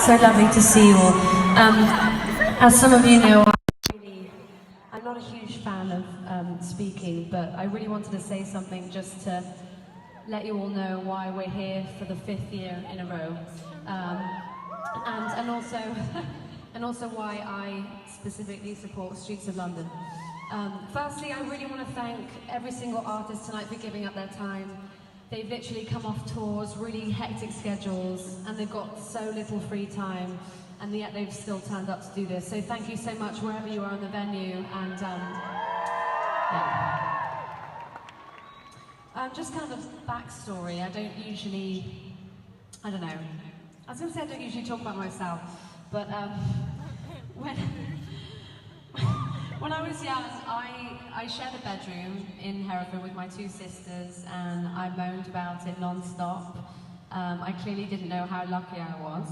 So lovely to see you all. As some of you know, I'm not a huge fan of speaking, but I really wanted to say something just to let you all know why we're here for the 5th year in a row, and also why I specifically support Streets of London. Firstly, I really want to thank every single artist tonight for giving up their time. They've literally come off tours, really hectic schedules, and they've got so little free time, and yet they've still turned up to do this. So thank you so much wherever you are in the venue, and yeah. Just kind of backstory, I don't usually, I don't know, I was going to say I don't usually talk about myself, but when I was young, I shared a bedroom in Hereford with my 2 sisters, and I moaned about it non-stop. I clearly didn't know how lucky I was.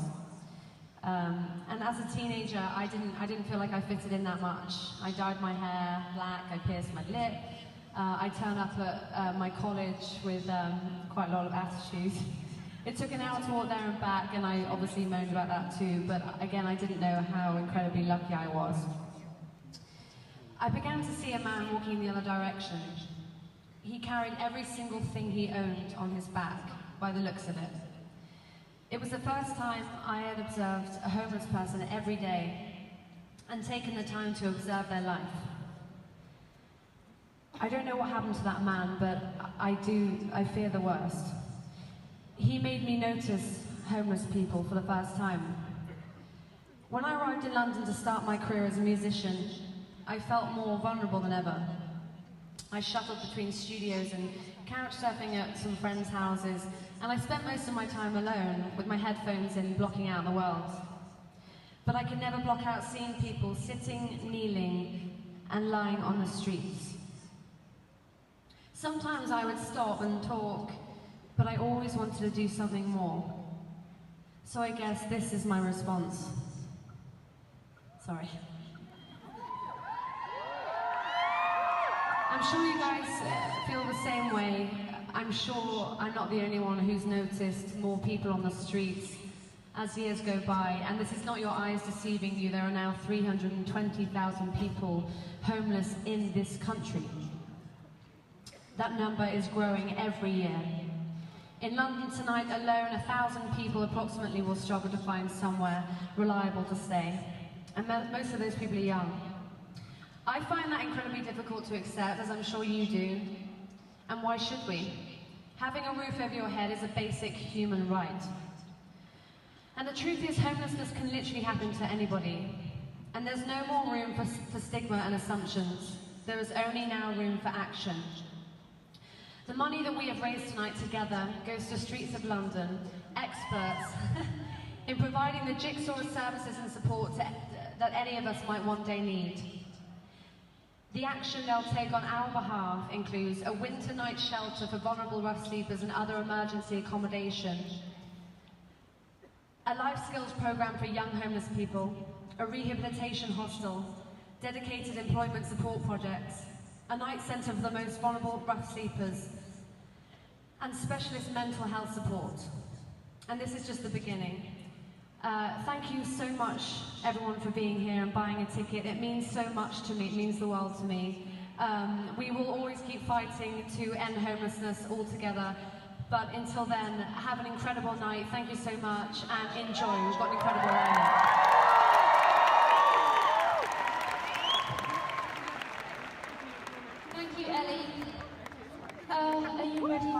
And as a teenager, I didn't feel like I fitted in that much. I dyed my hair black, I pierced my lip. I turned up at my college with quite a lot of attitude. It took an hour to walk there and back, and I obviously moaned about that too, but again, I didn't know how incredibly lucky I was. I began to see a man walking in the other direction. He carried every single thing he owned on his back, by the looks of it. It was the first time I had observed a homeless person every day and taken the time to observe their life. I don't know what happened to that man, but I fear the worst. He made me notice homeless people for the first time. When I arrived in London to start my career as a musician, I felt more vulnerable than ever. I shuttled between studios and couch surfing at some friends' houses, and I spent most of my time alone, with my headphones in, blocking out the world. But I could never block out seeing people sitting, kneeling, and lying on the streets. Sometimes I would stop and talk, but I always wanted to do something more. So I guess this is my response. Sorry. I'm sure you guys feel the same way. I'm sure I'm not the only one who's noticed more people on the streets as years go by, and this is not your eyes deceiving you. There are now 320,000 people homeless in this country. That number is growing every year. In London tonight alone, 1,000 people approximately will struggle to find somewhere reliable to stay, and most of those people are young. I find that incredibly difficult to accept, as I'm sure you do. And why should we? Having a roof over your head is a basic human right. And the truth is, homelessness can literally happen to anybody. And there's no more room for stigma and assumptions. There is only now room for action. The money that we have raised tonight together goes to Streets of London, experts in providing the jigsaw of services and support that any of us might one day need. The action they'll take on our behalf includes a winter night shelter for vulnerable rough sleepers and other emergency accommodation, a life skills program for young homeless people, a rehabilitation hostel, dedicated employment support projects, a night centre for the most vulnerable rough sleepers, and specialist mental health support. And this is just the beginning. Thank you so much, everyone, for being here and buying a ticket. It means so much to me. It means the world to me. We will always keep fighting to end homelessness altogether. But until then, have an incredible night. Thank you so much, and enjoy. We've got an incredible night. Thank you, Ellie. Are you ready?